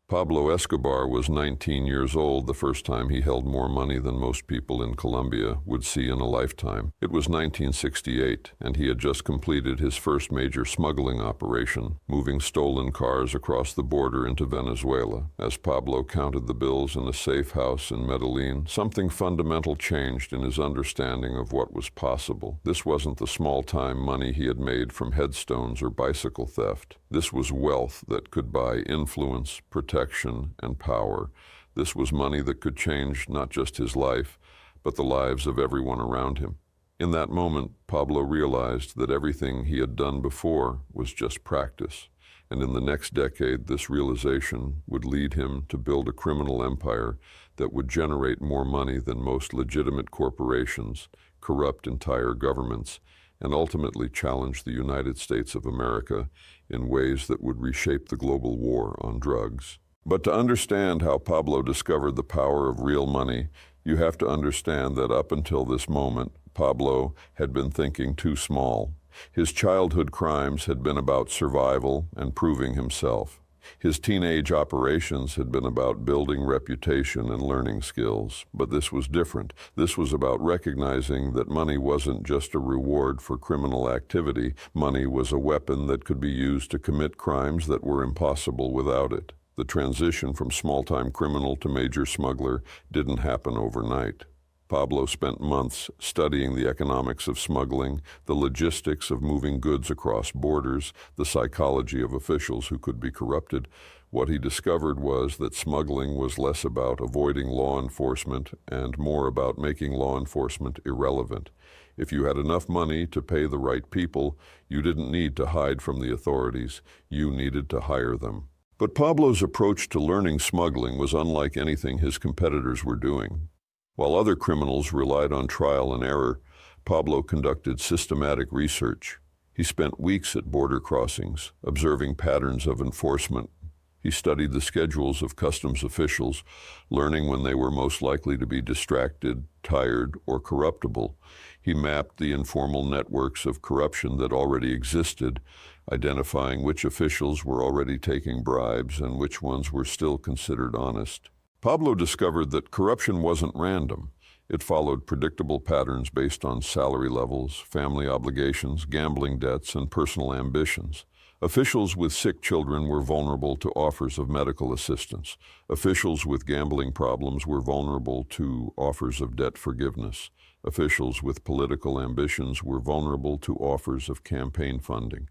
Pablo Escobar was 19 years old the first time he held more money than most people in Colombia would see in a lifetime. It was 1968, and he had just completed his first major smuggling operation, moving stolen cars across the border into Venezuela. As Pablo counted the bills in a safe house in Medellin, something fundamental changed in his understanding of what was possible. This wasn't the small-time money he had made from headstones or bicycle theft. This was wealth that could buy influence, protection, and power. This was money that could change not just his life, but the lives of everyone around him. In that moment, Pablo realized that everything he had done before was just practice, and in the next decade, this realization would lead him to build a criminal empire that would generate more money than most legitimate corporations, corrupt entire governments, and ultimately challenge the United States of America in ways that would reshape the global war on drugs. But to understand how Pablo discovered the power of real money, you have to understand that up until this moment, Pablo had been thinking too small. His childhood crimes had been about survival and proving himself. His teenage operations had been about building reputation and learning skills, but this was different. This was about recognizing that money wasn't just a reward for criminal activity. Money was a weapon that could be used to commit crimes that were impossible without it. The transition from small-time criminal to major smuggler didn't happen overnight. Pablo spent months studying the economics of smuggling, the logistics of moving goods across borders, the psychology of officials who could be corrupted. What he discovered was that smuggling was less about avoiding law enforcement and more about making law enforcement irrelevant. If you had enough money to pay the right people, you didn't need to hide from the authorities. You needed to hire them. But Pablo's approach to learning smuggling was unlike anything his competitors were doing. While other criminals relied on trial and error, Pablo conducted systematic research. He spent weeks at border crossings, observing patterns of enforcement. He studied the schedules of customs officials, learning when they were most likely to be distracted, tired, or corruptible. He mapped the informal networks of corruption that already existed, identifying which officials were already taking bribes and which ones were still considered honest. Pablo discovered that corruption wasn't random. It followed predictable patterns based on salary levels, family obligations, gambling debts, and personal ambitions. Officials with sick children were vulnerable to offers of medical assistance. Officials with gambling problems were vulnerable to offers of debt forgiveness. Officials with political ambitions were vulnerable to offers of campaign funding.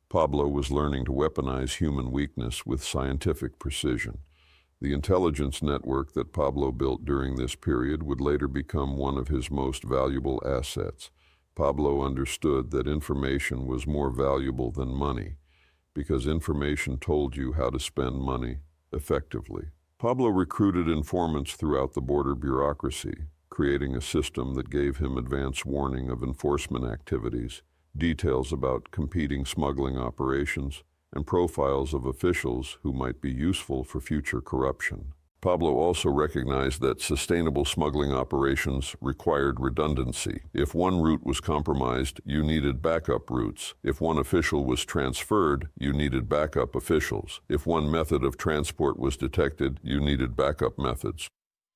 Pablo was learning to weaponize human weakness with scientific precision. The intelligence network that Pablo built during this period would later become one of his most valuable assets. Pablo understood that information was more valuable than money, because information told you how to spend money effectively. Pablo recruited informants throughout the border bureaucracy, creating a system that gave him advance warning of enforcement activities, details about competing smuggling operations, and profiles of officials who might be useful for future corruption. Pablo also recognized that sustainable smuggling operations required redundancy. If one route was compromised, you needed backup routes. If one official was transferred, you needed backup officials. If one method of transport was detected, you needed backup methods.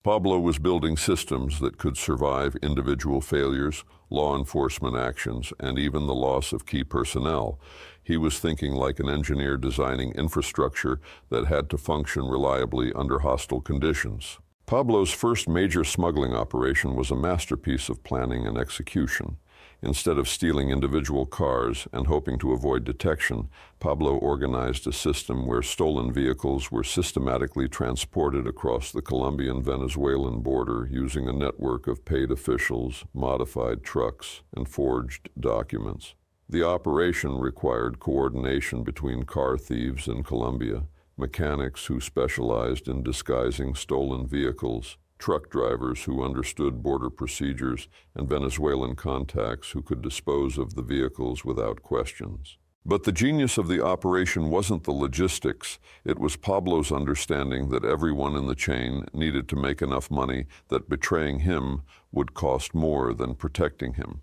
Pablo was building systems that could survive individual failures, law enforcement actions, and even the loss of key personnel. He was thinking like an engineer designing infrastructure that had to function reliably under hostile conditions. Pablo's first major smuggling operation was a masterpiece of planning and execution. Instead of stealing individual cars and hoping to avoid detection, Pablo organized a system where stolen vehicles were systematically transported across the Colombian-Venezuelan border using a network of paid officials, modified trucks, and forged documents. The operation required coordination between car thieves in Colombia, mechanics who specialized in disguising stolen vehicles, truck drivers who understood border procedures, and Venezuelan contacts who could dispose of the vehicles without questions. But the genius of the operation wasn't the logistics. It was Pablo's understanding that everyone in the chain needed to make enough money that betraying him would cost more than protecting him.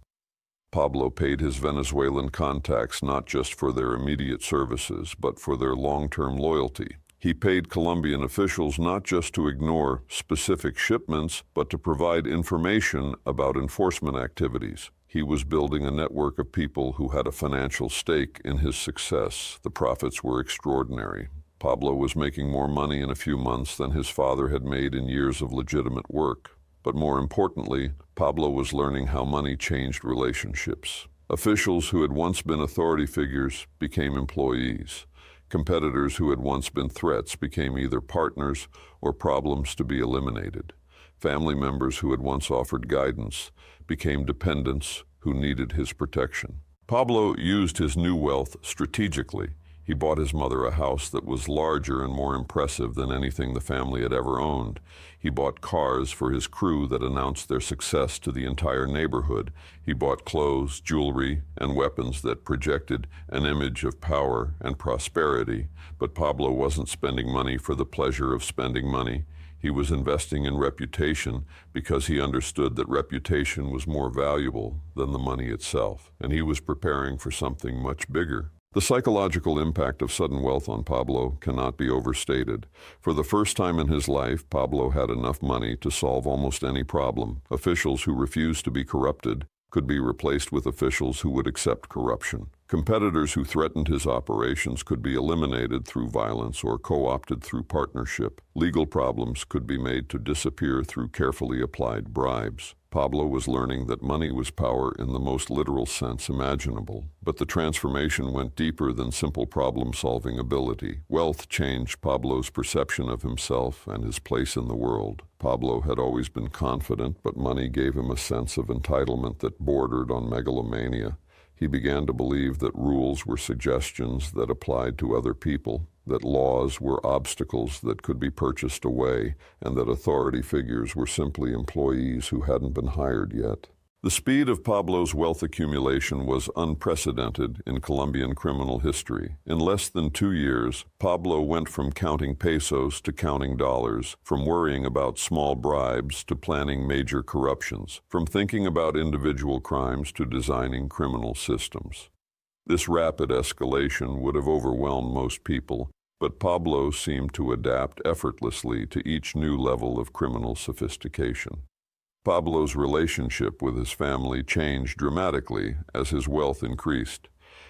Pablo paid his Venezuelan contacts not just for their immediate services, but for their long-term loyalty. He paid Colombian officials not just to ignore specific shipments, but to provide information about enforcement activities. He was building a network of people who had a financial stake in his success. The profits were extraordinary. Pablo was making more money in a few months than his father had made in years of legitimate work. But more importantly, Pablo was learning how money changed relationships. Officials who had once been authority figures became employees. Competitors who had once been threats became either partners or problems to be eliminated. Family members who had once offered guidance became dependents who needed his protection. Pablo used his new wealth strategically. He bought his mother a house that was larger and more impressive than anything the family had ever owned. He bought cars for his crew that announced their success to the entire neighborhood. He bought clothes, jewelry, and weapons that projected an image of power and prosperity. But Pablo wasn't spending money for the pleasure of spending money. He was investing in reputation because he understood that reputation was more valuable than the money itself, and he was preparing for something much bigger. The psychological impact of sudden wealth on Pablo cannot be overstated. For the first time in his life, Pablo had enough money to solve almost any problem. Officials who refused to be corrupted could be replaced with officials who would accept corruption. Competitors who threatened his operations could be eliminated through violence or co-opted through partnership. Legal problems could be made to disappear through carefully applied bribes. Pablo was learning that money was power in the most literal sense imaginable, but the transformation went deeper than simple problem-solving ability. Wealth changed Pablo's perception of himself and his place in the world. Pablo had always been confident, but money gave him a sense of entitlement that bordered on megalomania. He began to believe that rules were suggestions that applied to other people, that laws were obstacles that could be purchased away, and that authority figures were simply employees who hadn't been hired yet. The speed of Pablo's wealth accumulation was unprecedented in Colombian criminal history. In less than 2 years, Pablo went from counting pesos to counting dollars, from worrying about small bribes to planning major corruptions, from thinking about individual crimes to designing criminal systems. This rapid escalation would have overwhelmed most people, but Pablo seemed to adapt effortlessly to each new level of criminal sophistication. Pablo's relationship with his family changed dramatically as his wealth increased.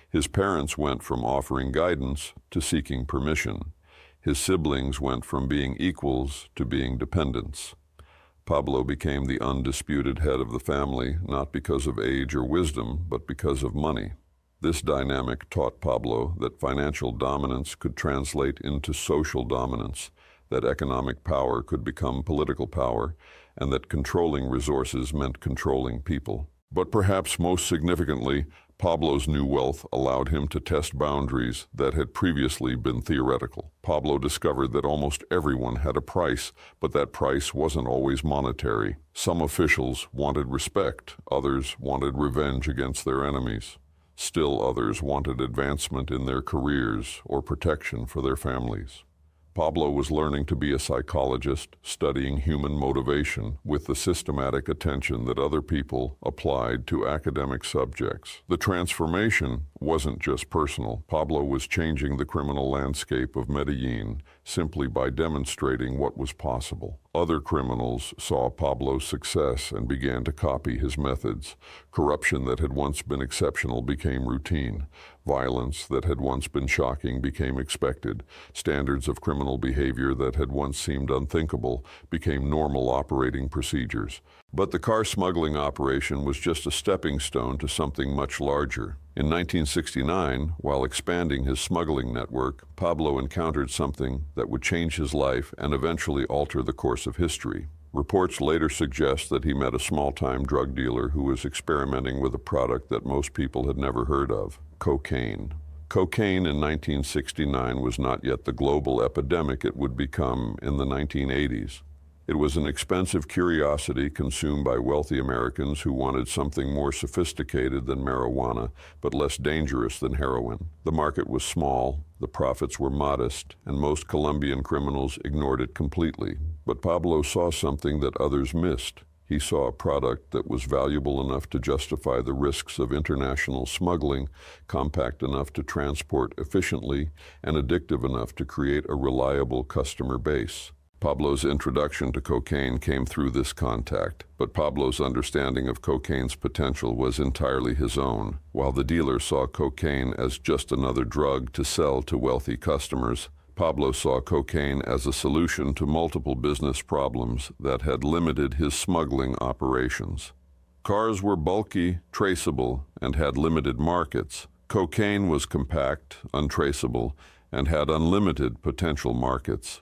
His parents went from offering guidance to seeking permission. His siblings went from being equals to being dependents. Pablo became the undisputed head of the family, not because of age or wisdom, but because of money. This dynamic taught Pablo that financial dominance could translate into social dominance, that economic power could become political power, and that controlling resources meant controlling people. But perhaps most significantly, Pablo's new wealth allowed him to test boundaries that had previously been theoretical. Pablo discovered that almost everyone had a price, but that price wasn't always monetary. Some officials wanted respect, others wanted revenge against their enemies. Still others wanted advancement in their careers or protection for their families. Pablo was learning to be a psychologist, studying human motivation with the systematic attention that other people applied to academic subjects. The transformation wasn't just personal. Pablo was changing the criminal landscape of Medellin simply by demonstrating what was possible. Other criminals saw Pablo's success and began to copy his methods. Corruption that had once been exceptional became routine. Violence that had once been shocking became expected. Standards of criminal behavior that had once seemed unthinkable became normal operating procedures. But the car smuggling operation was just a stepping stone to something much larger. In 1969, while expanding his smuggling network, Pablo encountered something that would change his life and eventually alter the course of history. Reports later suggest that he met a small-time drug dealer who was experimenting with a product that most people had never heard of: cocaine. Cocaine in 1969 was not yet the global epidemic it would become in the 1980s. It was an expensive curiosity consumed by wealthy Americans who wanted something more sophisticated than marijuana, but less dangerous than heroin. The market was small, the profits were modest, and most Colombian criminals ignored it completely. But Pablo saw something that others missed. He saw a product that was valuable enough to justify the risks of international smuggling, compact enough to transport efficiently, and addictive enough to create a reliable customer base. Pablo's introduction to cocaine came through this contact, but Pablo's understanding of cocaine's potential was entirely his own. While the dealer saw cocaine as just another drug to sell to wealthy customers, Pablo saw cocaine as a solution to multiple business problems that had limited his smuggling operations. Cars were bulky, traceable, and had limited markets. Cocaine was compact, untraceable, and had unlimited potential markets.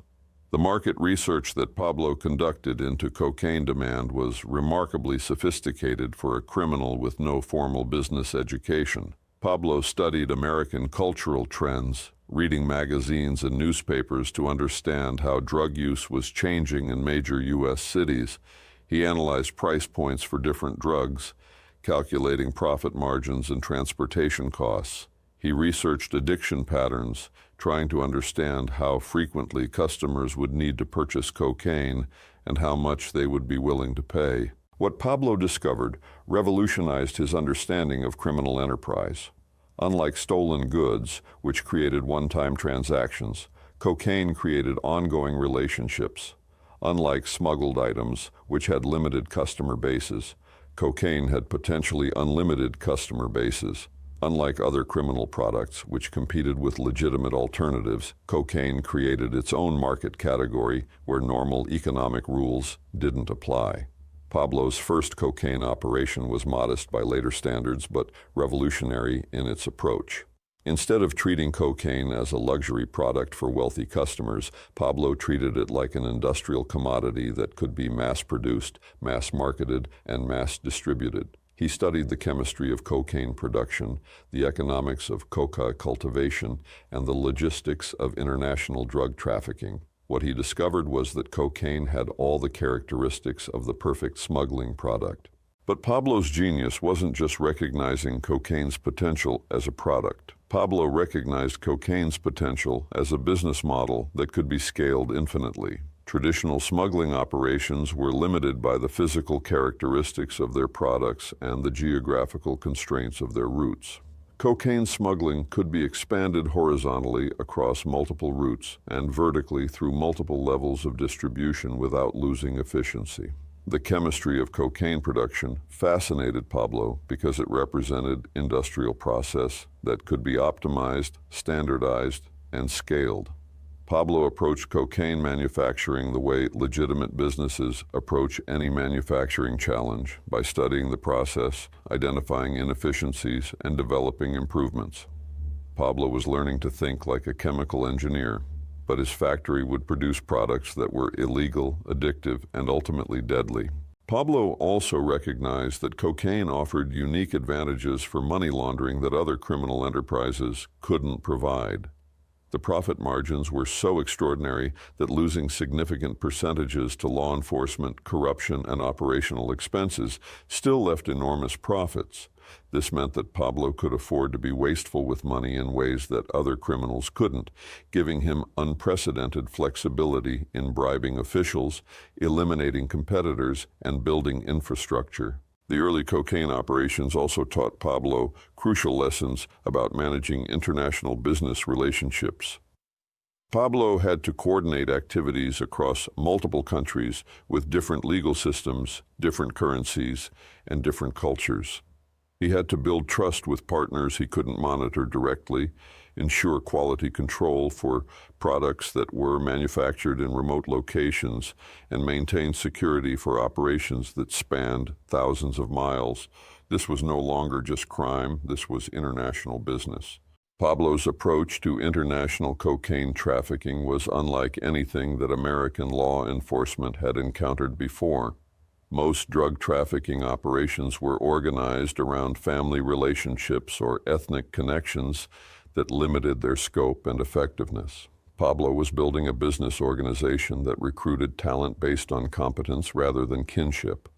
The market research that Pablo conducted into cocaine demand was remarkably sophisticated for a criminal with no formal business education. Pablo studied American cultural trends, reading magazines and newspapers to understand how drug use was changing in major U.S. cities. He analyzed price points for different drugs, calculating profit margins and transportation costs. He researched addiction patterns, trying to understand how frequently customers would need to purchase cocaine and how much they would be willing to pay. What Pablo discovered revolutionized his understanding of criminal enterprise. Unlike stolen goods, which created one-time transactions, cocaine created ongoing relationships. Unlike smuggled items, which had limited customer bases, cocaine had potentially unlimited customer bases. Unlike other criminal products, which competed with legitimate alternatives, cocaine created its own market category where normal economic rules didn't apply. Pablo's first cocaine operation was modest by later standards, but revolutionary in its approach. Instead of treating cocaine as a luxury product for wealthy customers, Pablo treated it like an industrial commodity that could be mass-produced, mass-marketed, and mass-distributed. He studied the chemistry of cocaine production, the economics of coca cultivation, and the logistics of international drug trafficking. What he discovered was that cocaine had all the characteristics of the perfect smuggling product. But Pablo's genius wasn't just recognizing cocaine's potential as a product. Pablo recognized cocaine's potential as a business model that could be scaled infinitely. Traditional smuggling operations were limited by the physical characteristics of their products and the geographical constraints of their routes. Cocaine smuggling could be expanded horizontally across multiple routes and vertically through multiple levels of distribution without losing efficiency. The chemistry of cocaine production fascinated Pablo because it represented industrial process that could be optimized, standardized, and scaled. Pablo approached cocaine manufacturing the way legitimate businesses approach any manufacturing challenge, by studying the process, identifying inefficiencies, and developing improvements. Pablo was learning to think like a chemical engineer, but his factory would produce products that were illegal, addictive, and ultimately deadly. Pablo also recognized that cocaine offered unique advantages for money laundering that other criminal enterprises couldn't provide. The profit margins were so extraordinary that losing significant percentages to law enforcement, corruption, and operational expenses still left enormous profits. This meant that Pablo could afford to be wasteful with money in ways that other criminals couldn't, giving him unprecedented flexibility in bribing officials, eliminating competitors, and building infrastructure. The early cocaine operations also taught Pablo crucial lessons about managing international business relationships. Pablo had to coordinate activities across multiple countries with different legal systems, different currencies, and different cultures. He had to build trust with partners he couldn't monitor directly, ensure quality control for products that were manufactured in remote locations, and maintain security for operations that spanned thousands of miles. This was no longer just crime, this was international business. Pablo's approach to international cocaine trafficking was unlike anything that American law enforcement had encountered before. Most drug trafficking operations were organized around family relationships or ethnic connections that limited their scope and effectiveness. Pablo was building a business organization that recruited talent based on competence rather than kinship,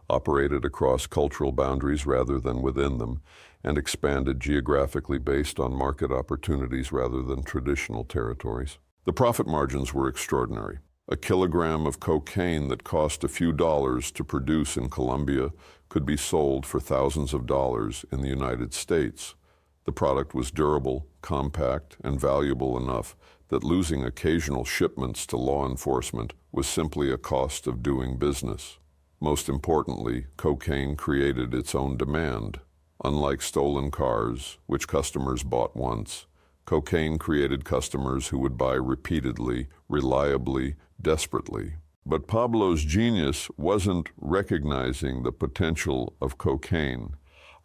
operated across cultural boundaries rather than within them, and expanded geographically based on market opportunities rather than traditional territories. The profit margins were extraordinary. A kilogram of cocaine that cost a few dollars to produce in Colombia could be sold for thousands of dollars in the United States. The product was durable, compact, and valuable enough that losing occasional shipments to law enforcement was simply a cost of doing business. Most importantly, cocaine created its own demand. Unlike stolen cars, which customers bought once, cocaine created customers who would buy repeatedly, reliably, desperately. But Pablo's genius wasn't recognizing the potential of cocaine.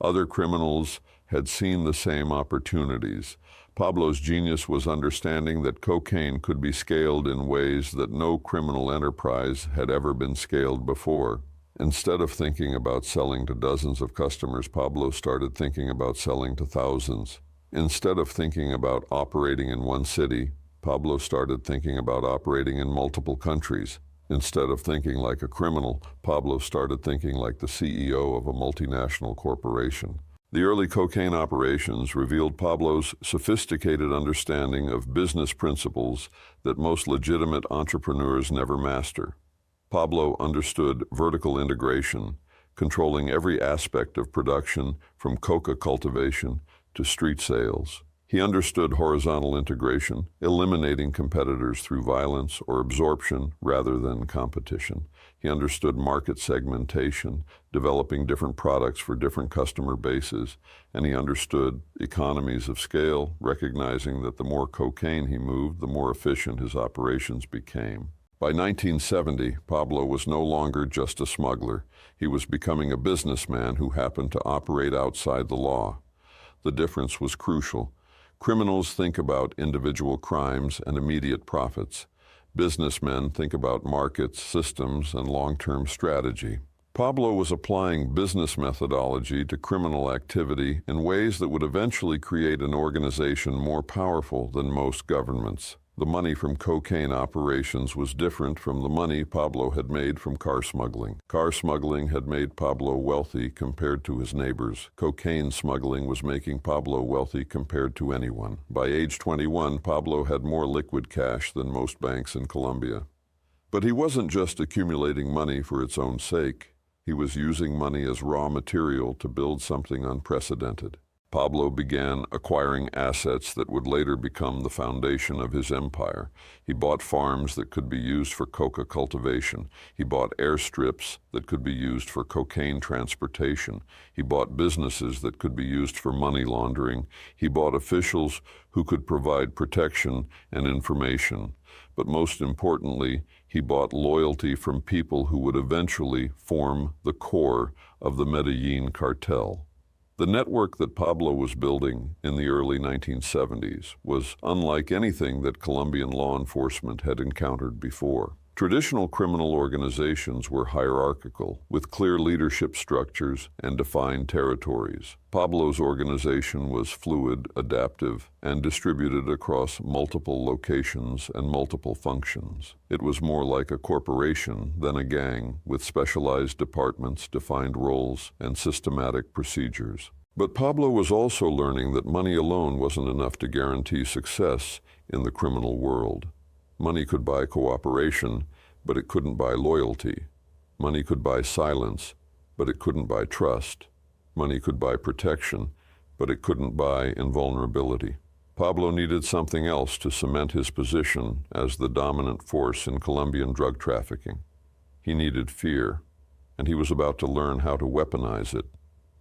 Other criminals had seen the same opportunities. Pablo's genius was understanding that cocaine could be scaled in ways that no criminal enterprise had ever been scaled before. Instead of thinking about selling to dozens of customers, Pablo started thinking about selling to thousands. Instead of thinking about operating in one city, Pablo started thinking about operating in multiple countries. Instead of thinking like a criminal, Pablo started thinking like the CEO of a multinational corporation. The early cocaine operations revealed Pablo's sophisticated understanding of business principles that most legitimate entrepreneurs never master. Pablo understood vertical integration, controlling every aspect of production from coca cultivation to street sales. He understood horizontal integration, eliminating competitors through violence or absorption rather than competition. He understood market segmentation, developing different products for different customer bases, and he understood economies of scale, recognizing that the more cocaine he moved, the more efficient his operations became. By 1970, Pablo was no longer just a smuggler. He was becoming a businessman who happened to operate outside the law. The difference was crucial. Criminals think about individual crimes and immediate profits. Businessmen think about markets, systems, and long-term strategy. Pablo was applying business methodology to criminal activity in ways that would eventually create an organization more powerful than most governments. The money from cocaine operations was different from the money Pablo had made from car smuggling. Car smuggling had made Pablo wealthy compared to his neighbors. Cocaine smuggling was making Pablo wealthy compared to anyone. By age 21, Pablo had more liquid cash than most banks in Colombia. But he wasn't just accumulating money for its own sake. He was using money as raw material to build something unprecedented. Pablo began acquiring assets that would later become the foundation of his empire. He bought farms that could be used for coca cultivation. He bought airstrips that could be used for cocaine transportation. He bought businesses that could be used for money laundering. He bought officials who could provide protection and information. But most importantly, he bought loyalty from people who would eventually form the core of the Medellin cartel. The network that Pablo was building in the early 1970s was unlike anything that Colombian law enforcement had encountered before. Traditional criminal organizations were hierarchical, with clear leadership structures and defined territories. Pablo's organization was fluid, adaptive, and distributed across multiple locations and multiple functions. It was more like a corporation than a gang, with specialized departments, defined roles, and systematic procedures. But Pablo was also learning that money alone wasn't enough to guarantee success in the criminal world. Money could buy cooperation, but it couldn't buy loyalty. Money could buy silence, but it couldn't buy trust. Money could buy protection, but it couldn't buy invulnerability. Pablo needed something else to cement his position as the dominant force in Colombian drug trafficking. He needed fear, and he was about to learn how to weaponize it.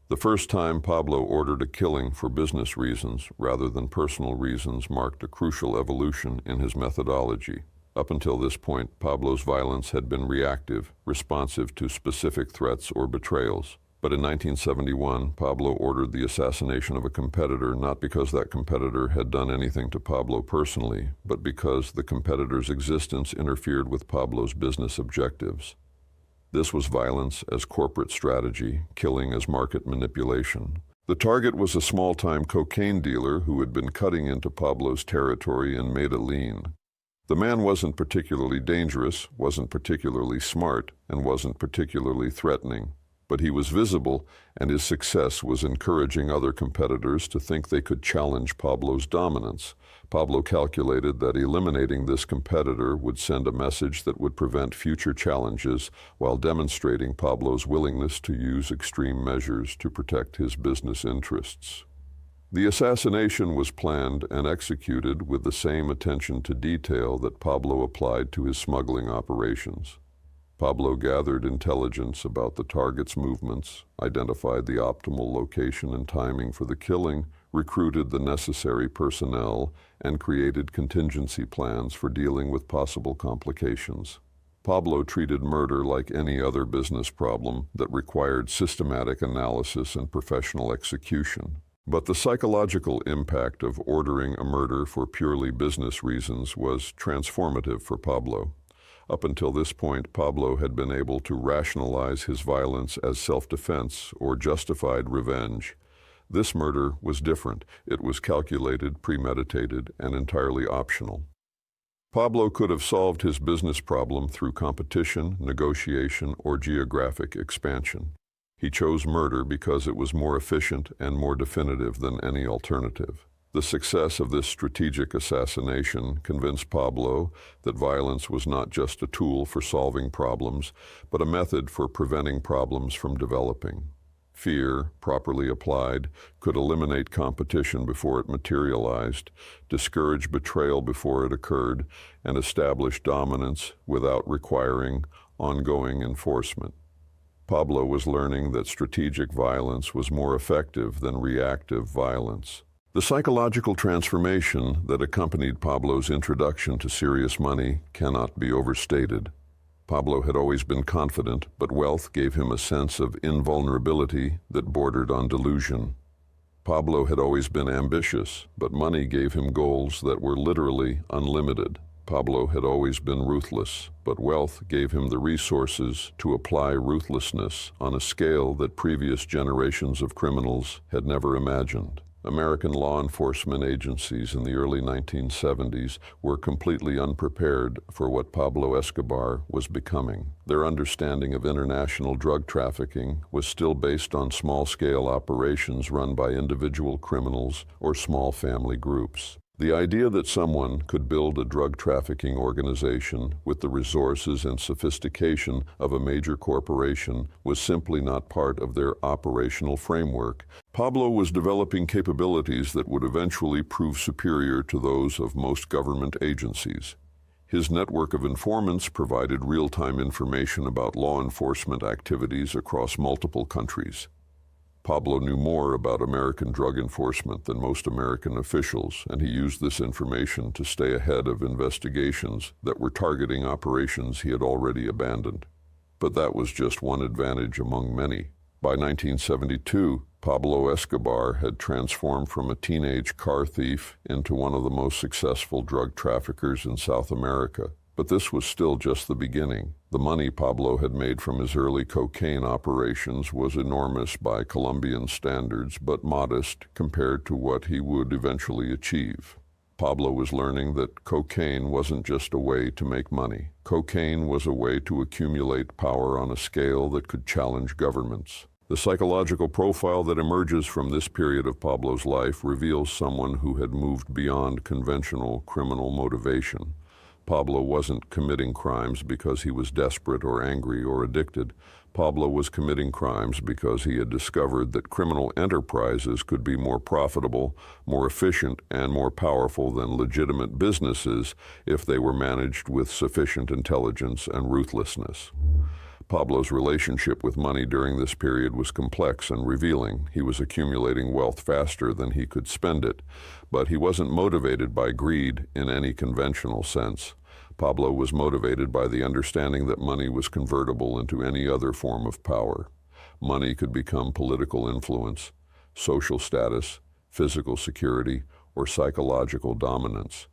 The first time Pablo ordered a killing for business reasons rather than personal reasons marked a crucial evolution in his methodology. Up until this point, Pablo's violence had been reactive, responsive to specific threats or betrayals. But in 1971, Pablo ordered the assassination of a competitor not because that competitor had done anything to Pablo personally, but because the competitor's existence interfered with Pablo's business objectives. This was violence as corporate strategy, killing as market manipulation. The target was a small-time cocaine dealer who had been cutting into Pablo's territory in Medellin. The man wasn't particularly dangerous, wasn't particularly smart, and wasn't particularly threatening. But he was visible, and his success was encouraging other competitors to think they could challenge Pablo's dominance. Pablo calculated that eliminating this competitor would send a message that would prevent future challenges while demonstrating Pablo's willingness to use extreme measures to protect his business interests. The assassination was planned and executed with the same attention to detail that Pablo applied to his smuggling operations. Pablo gathered intelligence about the target's movements, identified the optimal location and timing for the killing, recruited the necessary personnel, and created contingency plans for dealing with possible complications. Pablo treated murder like any other business problem that required systematic analysis and professional execution. But the psychological impact of ordering a murder for purely business reasons was transformative for Pablo. Up until this point, Pablo had been able to rationalize his violence as self-defense or justified revenge. This murder was different. It was calculated, premeditated, and entirely optional. Pablo could have solved his business problem through competition, negotiation, or geographic expansion. He chose murder because it was more efficient and more definitive than any alternative. The success of this strategic assassination convinced Pablo that violence was not just a tool for solving problems, but a method for preventing problems from developing. Fear, properly applied, could eliminate competition before it materialized, discourage betrayal before it occurred, and establish dominance without requiring ongoing enforcement. Pablo was learning that strategic violence was more effective than reactive violence. The psychological transformation that accompanied Pablo's introduction to serious money cannot be overstated. Pablo had always been confident, but wealth gave him a sense of invulnerability that bordered on delusion. Pablo had always been ambitious, but money gave him goals that were literally unlimited. Pablo had always been ruthless, but wealth gave him the resources to apply ruthlessness on a scale that previous generations of criminals had never imagined. American law enforcement agencies in the early 1970s were completely unprepared for what Pablo Escobar was becoming. Their understanding of international drug trafficking was still based on small-scale operations run by individual criminals or small family groups. The idea that someone could build a drug trafficking organization with the resources and sophistication of a major corporation was simply not part of their operational framework. Pablo was developing capabilities that would eventually prove superior to those of most government agencies. His network of informants provided real-time information about law enforcement activities across multiple countries. Pablo knew more about American drug enforcement than most American officials, and he used this information to stay ahead of investigations that were targeting operations he had already abandoned. But that was just one advantage among many. By 1972, Pablo Escobar had transformed from a teenage car thief into one of the most successful drug traffickers in South America. But this was still just the beginning. The money Pablo had made from his early cocaine operations was enormous by Colombian standards, but modest compared to what he would eventually achieve. Pablo was learning that cocaine wasn't just a way to make money. Cocaine was a way to accumulate power on a scale that could challenge governments. The psychological profile that emerges from this period of Pablo's life reveals someone who had moved beyond conventional criminal motivation. Pablo wasn't committing crimes because he was desperate or angry or addicted. Pablo was committing crimes because he had discovered that criminal enterprises could be more profitable, more efficient, and more powerful than legitimate businesses if they were managed with sufficient intelligence and ruthlessness. Pablo's relationship with money during this period was complex and revealing. He was accumulating wealth faster than he could spend it, but he wasn't motivated by greed in any conventional sense. Pablo was motivated by the understanding that money was convertible into any other form of power. Money could become political influence, social status, physical security, or psychological dominance.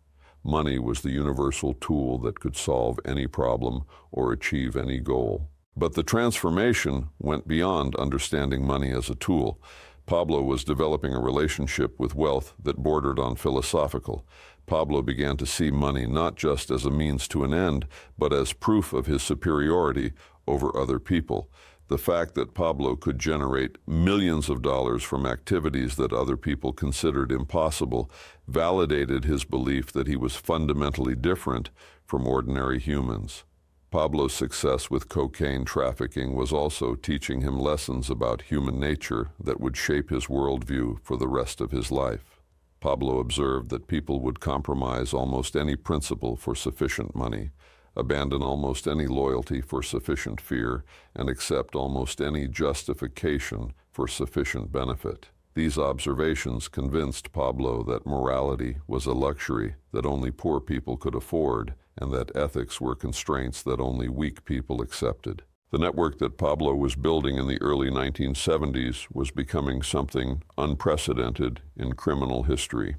Money was the universal tool that could solve any problem or achieve any goal. But the transformation went beyond understanding money as a tool. Pablo was developing a relationship with wealth that bordered on philosophical. Pablo began to see money not just as a means to an end, but as proof of his superiority over other people. The fact that Pablo could generate millions of dollars from activities that other people considered impossible validated his belief that he was fundamentally different from ordinary humans. Pablo's success with cocaine trafficking was also teaching him lessons about human nature that would shape his worldview for the rest of his life. Pablo observed that people would compromise almost any principle for sufficient money, abandon almost any loyalty for sufficient fear, and accept almost any justification for sufficient benefit. These observations convinced Pablo that morality was a luxury that only poor people could afford, and that ethics were constraints that only weak people accepted. The network that Pablo was building in the early 1970s was becoming something unprecedented in criminal history.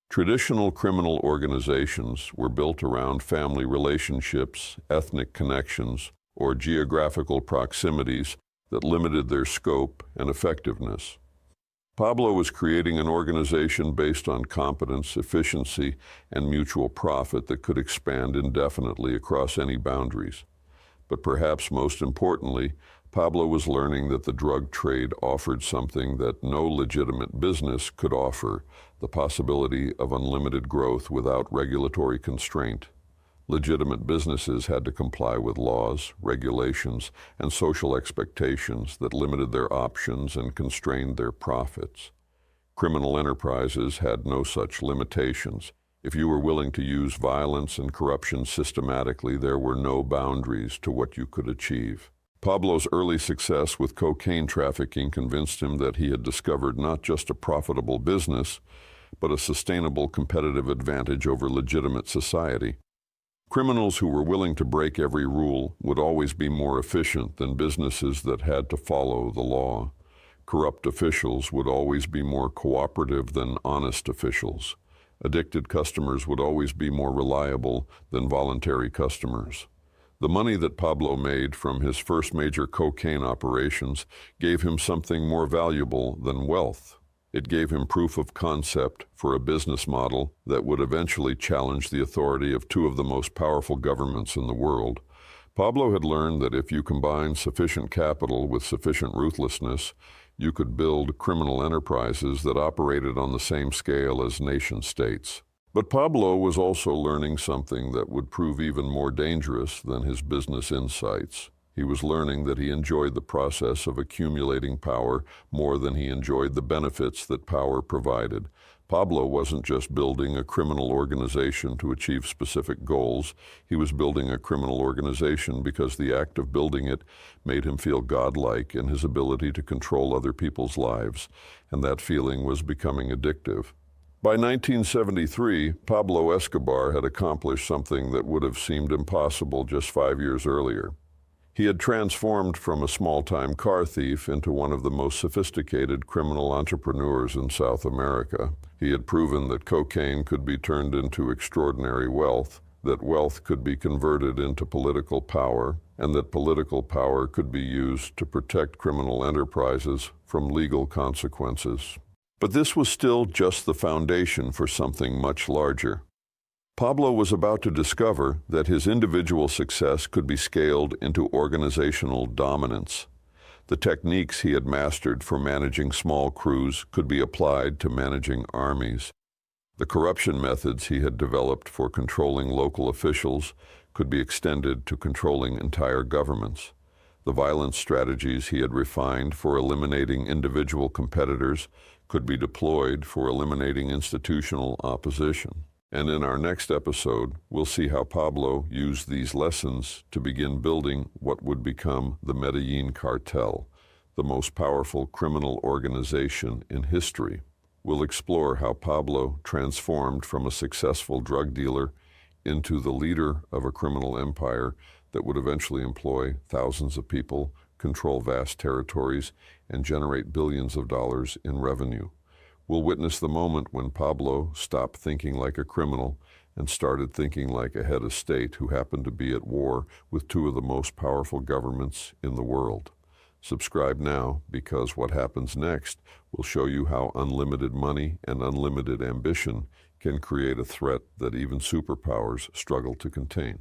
Traditional criminal organizations were built around family relationships, ethnic connections, or geographical proximities that limited their scope and effectiveness. Pablo was creating an organization based on competence, efficiency, and mutual profit that could expand indefinitely across any boundaries. But perhaps most importantly, Pablo was learning that the drug trade offered something that no legitimate business could offer: the possibility of unlimited growth without regulatory constraint. Legitimate businesses had to comply with laws, regulations, and social expectations that limited their options and constrained their profits. Criminal enterprises had no such limitations. If you were willing to use violence and corruption systematically, there were no boundaries to what you could achieve. Pablo's early success with cocaine trafficking convinced him that he had discovered not just a profitable business, but a sustainable competitive advantage over legitimate society. Criminals who were willing to break every rule would always be more efficient than businesses that had to follow the law. Corrupt officials would always be more cooperative than honest officials. Addicted customers would always be more reliable than voluntary customers. The money that Pablo made from his first major cocaine operations gave him something more valuable than wealth. It gave him proof of concept for a business model that would eventually challenge the authority of two of the most powerful governments in the world. Pablo had learned that if you combine sufficient capital with sufficient ruthlessness, you could build criminal enterprises that operated on the same scale as nation-states. But Pablo was also learning something that would prove even more dangerous than his business insights. He was learning that he enjoyed the process of accumulating power more than he enjoyed the benefits that power provided. Pablo wasn't just building a criminal organization to achieve specific goals. He was building a criminal organization because the act of building it made him feel godlike in his ability to control other people's lives, and that feeling was becoming addictive. By 1973, Pablo Escobar had accomplished something that would have seemed impossible just 5 years earlier. He had transformed from a small-time car thief into one of the most sophisticated criminal entrepreneurs in South America. He had proven that cocaine could be turned into extraordinary wealth, that wealth could be converted into political power, and that political power could be used to protect criminal enterprises from legal consequences. But this was still just the foundation for something much larger. Pablo was about to discover that his individual success could be scaled into organizational dominance. The techniques he had mastered for managing small crews could be applied to managing armies. The corruption methods he had developed for controlling local officials could be extended to controlling entire governments. The violence strategies he had refined for eliminating individual competitors could be deployed for eliminating institutional opposition. And in our next episode, we'll see how Pablo used these lessons to begin building what would become the Medellin cartel, the most powerful criminal organization in history. We'll explore how Pablo transformed from a successful drug dealer into the leader of a criminal empire that would eventually employ thousands of people, control vast territories, and generate billions of dollars in revenue. We'll witness the moment when Pablo stopped thinking like a criminal and started thinking like a head of state who happened to be at war with two of the most powerful governments in the world. Subscribe now, because what happens next will show you how unlimited money and unlimited ambition can create a threat that even superpowers struggle to contain.